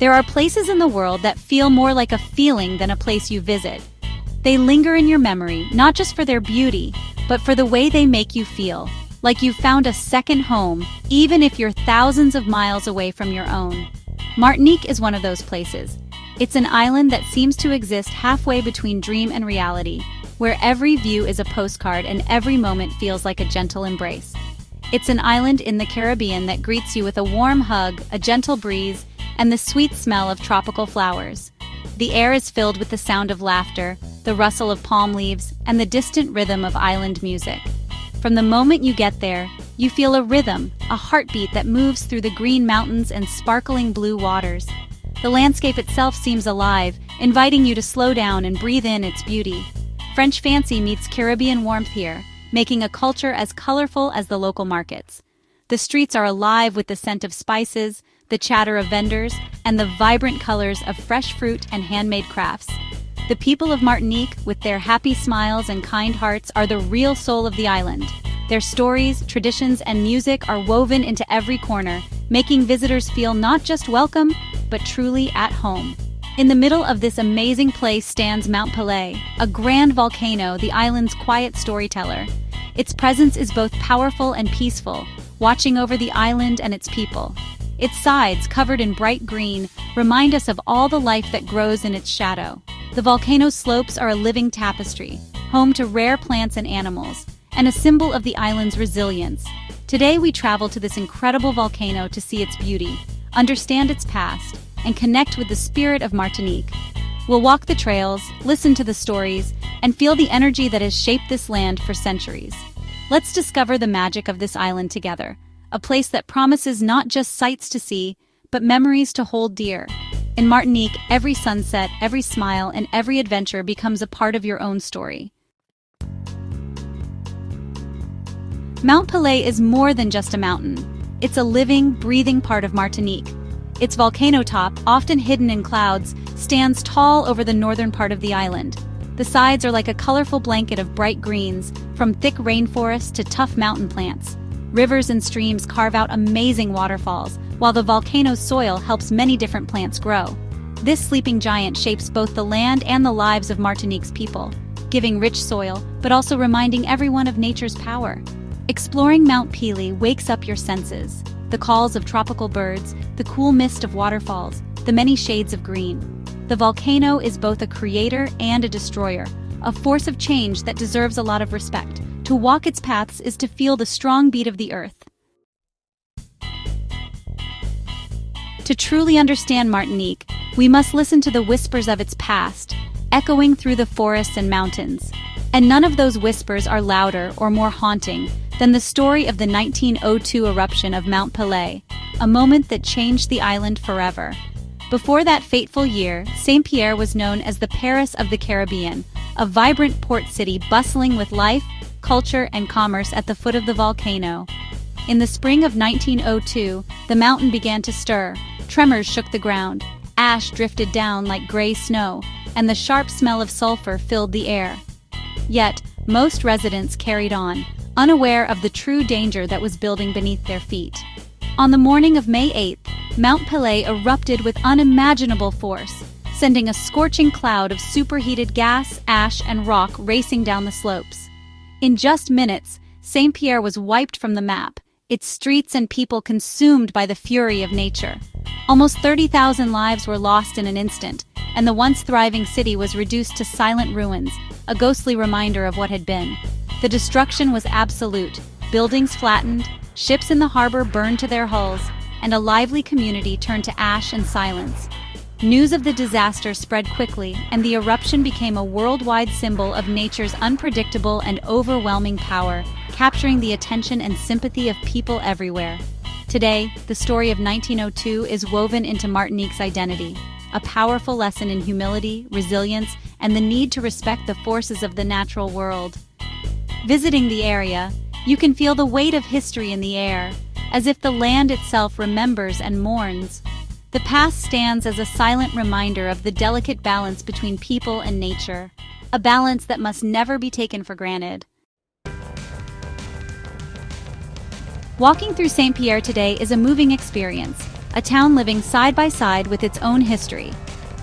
There are places in the world that feel more like a feeling than a place you visit. They linger in your memory, not just for their beauty, but for the way they make you feel, like you've found a second home, even if you're thousands of miles away from your own. Martinique is one of those places. It's an island that seems to exist halfway between dream and reality, where every view is a postcard and every moment feels like a gentle embrace. It's an island in the Caribbean that greets you with a warm hug, a gentle breeze, and the sweet smell of tropical flowers. The air is filled with the sound of laughter, the rustle of palm leaves, and the distant rhythm of island music. From the moment you get there, you feel a rhythm, a heartbeat that moves through the green mountains and sparkling blue waters. The landscape itself seems alive, inviting you to slow down and breathe in its beauty. French fancy meets Caribbean warmth here, making a culture as colorful as the local markets. The streets are alive with the scent of spices, the chatter of vendors, and the vibrant colors of fresh fruit and handmade crafts. The people of Martinique, with their happy smiles and kind hearts, are the real soul of the island. Their stories, traditions, and music are woven into every corner, making visitors feel not just welcome, but truly at home. In the middle of this amazing place stands Mount Pelée, a grand volcano, the island's quiet storyteller. Its presence is both powerful and peaceful, watching over the island and its people. Its sides, covered in bright green, remind us of all the life that grows in its shadow. The volcano's slopes are a living tapestry, home to rare plants and animals, and a symbol of the island's resilience. Today we travel to this incredible volcano to see its beauty, understand its past, and connect with the spirit of Martinique. We'll walk the trails, listen to the stories, and feel the energy that has shaped this land for centuries. Let's discover the magic of this island together, a place that promises not just sights to see, but memories to hold dear. In Martinique, every sunset, every smile, and every adventure becomes a part of your own story. Mount Pelée is more than just a mountain. It's a living, breathing part of Martinique. Its volcano top, often hidden in clouds, stands tall over the northern part of the island. The sides are like a colorful blanket of bright greens, from thick rainforests to tough mountain plants. Rivers and streams carve out amazing waterfalls, while the volcano's soil helps many different plants grow. This sleeping giant shapes both the land and the lives of Martinique's people, giving rich soil, but also reminding everyone of nature's power. Exploring Mount Pelée wakes up your senses. The calls of tropical birds, the cool mist of waterfalls, the many shades of green. The volcano is both a creator and a destroyer, a force of change that deserves a lot of respect. To walk its paths is to feel the strong beat of the earth. To truly understand Martinique, we must listen to the whispers of its past, echoing through the forests and mountains. And none of those whispers are louder or more haunting than the story of the 1902 eruption of Mount Pelée, a moment that changed the island forever. Before that fateful year, Saint-Pierre was known as the Paris of the Caribbean, a vibrant port city bustling with life, culture, and commerce at the foot of the volcano. In the spring of 1902, the mountain began to stir. Tremors shook the ground, ash drifted down like gray snow, and the sharp smell of sulfur filled the air. Yet, most residents carried on, unaware of the true danger that was building beneath their feet. On the morning of May 8th, Mount Pelée erupted with unimaginable force, sending a scorching cloud of superheated gas, ash, and rock racing down the slopes. In just minutes, Saint-Pierre was wiped from the map, its streets and people consumed by the fury of nature. Almost 30,000 lives were lost in an instant, and the once thriving city was reduced to silent ruins, a ghostly reminder of what had been. The destruction was absolute. Buildings flattened, ships in the harbor burned to their hulls, and a lively community turned to ash and silence. News of the disaster spread quickly, and the eruption became a worldwide symbol of nature's unpredictable and overwhelming power, capturing the attention and sympathy of people everywhere. Today, the story of 1902 is woven into Martinique's identity, a powerful lesson in humility, resilience, and the need to respect the forces of the natural world. Visiting the area, you can feel the weight of history in the air, as if the land itself remembers and mourns. The past stands as a silent reminder of the delicate balance between people and nature, a balance that must never be taken for granted. Walking through Saint-Pierre today is a moving experience. a town living side by side with its own history.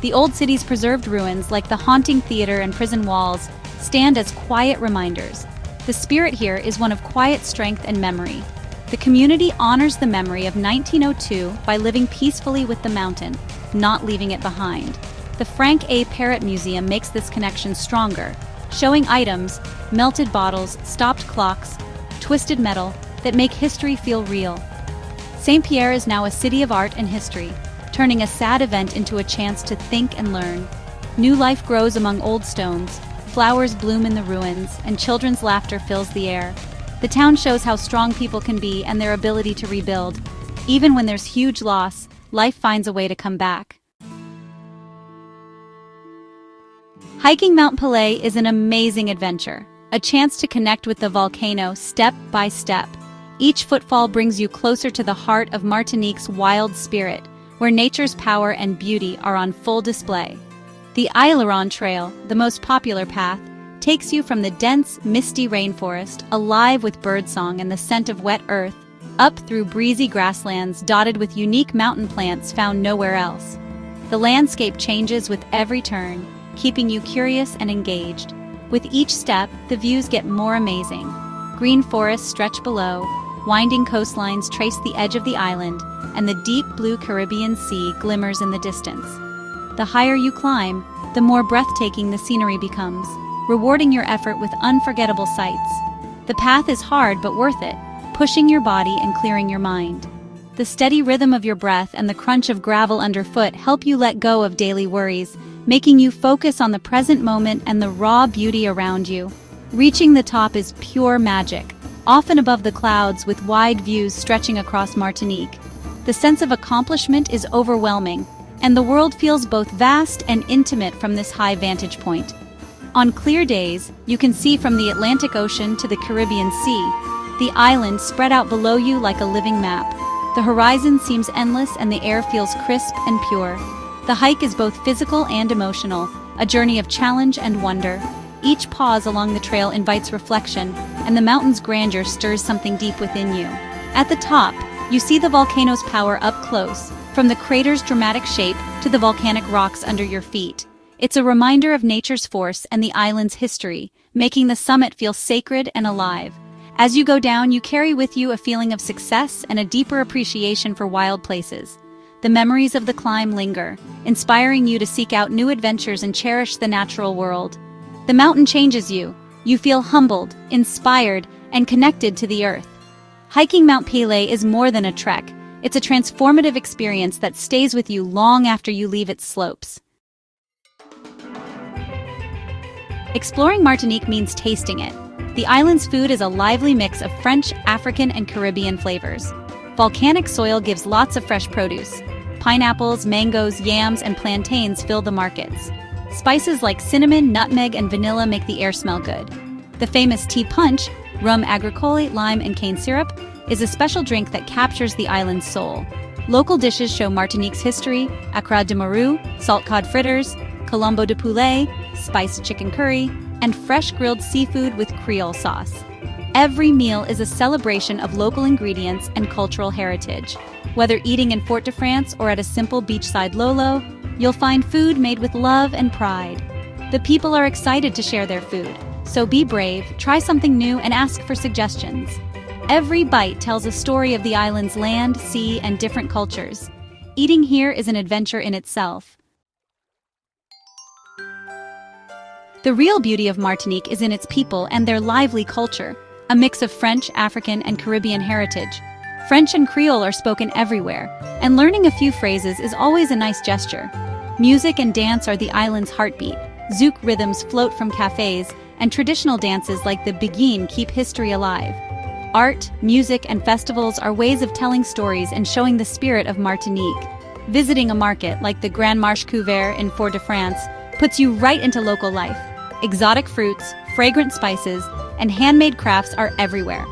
The old city's preserved ruins, like the haunting theater and prison walls, stand as quiet reminders. The spirit here is one of quiet strength and memory. The community honors the memory of 1902 by living peacefully with the mountain, not leaving it behind. The Frank A. Parrott Museum makes this connection stronger, showing items, melted bottles, stopped clocks, twisted metal, that make history feel real. St. Pierre is now a city of art and history, turning a sad event into a chance to think and learn. New life grows among old stones, flowers bloom in the ruins, and children's laughter fills the air. The town shows how strong people can be and their ability to rebuild. Even when there's huge loss, life finds a way to come back. Hiking Mount Pelée is an amazing adventure, a chance to connect with the volcano step by step. Each footfall brings you closer to the heart of Martinique's wild spirit, where nature's power and beauty are on full display. The Aileron Trail, the most popular path, takes you from the dense, misty rainforest, alive with birdsong and the scent of wet earth, up through breezy grasslands dotted with unique mountain plants found nowhere else. The landscape changes with every turn, keeping you curious and engaged. With each step, the views get more amazing. Green forests stretch below, winding coastlines trace the edge of the island, and the deep blue Caribbean Sea glimmers in the distance. The higher you climb, the more breathtaking the scenery becomes, rewarding your effort with unforgettable sights. The path is hard but worth it, pushing your body and clearing your mind. The steady rhythm of your breath and the crunch of gravel underfoot help you let go of daily worries, making you focus on the present moment and the raw beauty around you. Reaching the top is pure magic, often above the clouds with wide views stretching across Martinique. The sense of accomplishment is overwhelming, and the world feels both vast and intimate from this high vantage point. On clear days, you can see from the Atlantic Ocean to the Caribbean Sea, the island spread out below you like a living map. The horizon seems endless and the air feels crisp and pure. The hike is both physical and emotional, a journey of challenge and wonder. Each pause along the trail invites reflection, and the mountain's grandeur stirs something deep within you. At the top, you see the volcano's power up close, from the crater's dramatic shape to the volcanic rocks under your feet. It's a reminder of nature's force and the island's history, making the summit feel sacred and alive. As you go down, you carry with you a feeling of success and a deeper appreciation for wild places. The memories of the climb linger, inspiring you to seek out new adventures and cherish the natural world. The mountain changes you. You feel humbled, inspired, and connected to the earth. Hiking Mount Pelée is more than a trek. It's a transformative experience that stays with you long after you leave its slopes. Exploring Martinique means tasting it. The island's food is a lively mix of French, African, and Caribbean flavors. Volcanic soil gives lots of fresh produce. Pineapples, mangoes, yams, and plantains fill the markets. Spices like cinnamon, nutmeg, and vanilla make the air smell good. The famous tea punch, rum agricole, lime, and cane syrup, is a special drink that captures the island's soul. Local dishes show Martinique's history: accra de marou, salt cod fritters, colombo de poulet, spiced chicken curry, and fresh grilled seafood with Creole sauce. Every meal is a celebration of local ingredients and cultural heritage. Whether eating in Fort-de-France or at a simple beachside Lolo, you'll find food made with love and pride. The people are excited to share their food, so be brave, try something new, and ask for suggestions. Every bite tells a story of the island's land, sea, and different cultures. Eating here is an adventure in itself. The real beauty of Martinique is in its people and their lively culture, a mix of French, African, and Caribbean heritage. French and Creole are spoken everywhere, and learning a few phrases is always a nice gesture. Music and dance are the island's heartbeat. Zouk rhythms float from cafes, and traditional dances like the biguine keep history alive. Art, music, and festivals are ways of telling stories and showing the spirit of Martinique. Visiting a market like the Grand Marché Couvert in Fort-de-France puts you right into local life. Exotic fruits, fragrant spices, and handmade crafts are everywhere.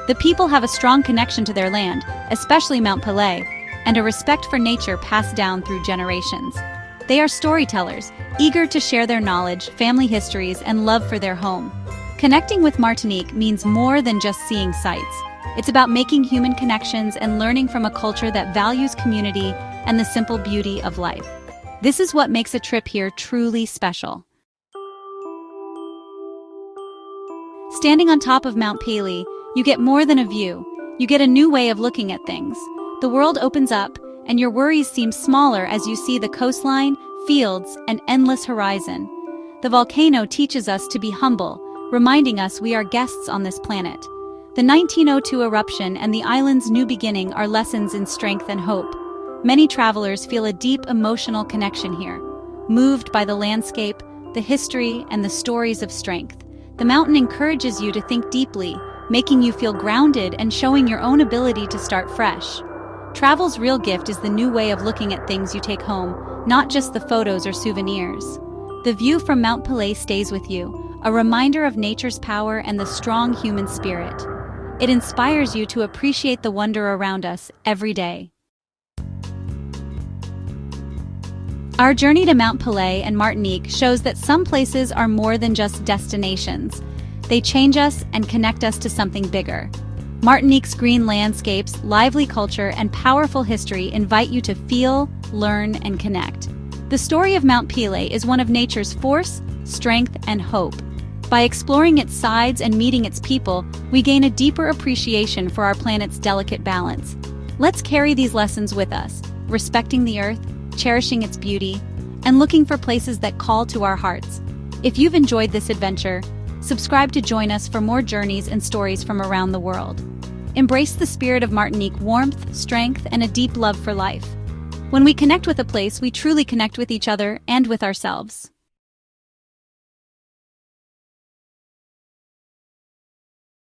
The people have a strong connection to their land, especially Mount Pelée, and a respect for nature passed down through generations. They are storytellers, eager to share their knowledge, family histories, and love for their home. Connecting with Martinique means more than just seeing sights. It's about making human connections and learning from a culture that values community and the simple beauty of life. This is what makes a trip here truly special. Standing on top of Mount Pelee, you get more than a view. You get a new way of looking at things. The world opens up, and your worries seem smaller as you see the coastline, fields, and endless horizon. The volcano teaches us to be humble, reminding us we are guests on this planet. The 1902 eruption and the island's new beginning are lessons in strength and hope. Many travelers feel a deep emotional connection here, moved by the landscape, the history, and the stories of strength. The mountain encourages you to think deeply, making you feel grounded and showing your own ability to start fresh. Travel's real gift is the new way of looking at things you take home, not just the photos or souvenirs. The view from Mount Pelee stays with you, a reminder of nature's power and the strong human spirit. It inspires you to appreciate the wonder around us every day. Our journey to Mount Pelee and Martinique shows that some places are more than just destinations. They change us and connect us to something bigger. Martinique's green landscapes, lively culture, and powerful history invite you to feel, learn, and connect. The story of Mount Pelee is one of nature's force, strength, and hope. By exploring its sides and meeting its people, we gain a deeper appreciation for our planet's delicate balance. Let's carry these lessons with us, respecting the earth, cherishing its beauty, and looking for places that call to our hearts. If you've enjoyed this adventure, subscribe to join us for more journeys and stories from around the world. Embrace the spirit of Martinique: warmth, strength, and a deep love for life. When we connect with a place, we truly connect with each other and with ourselves.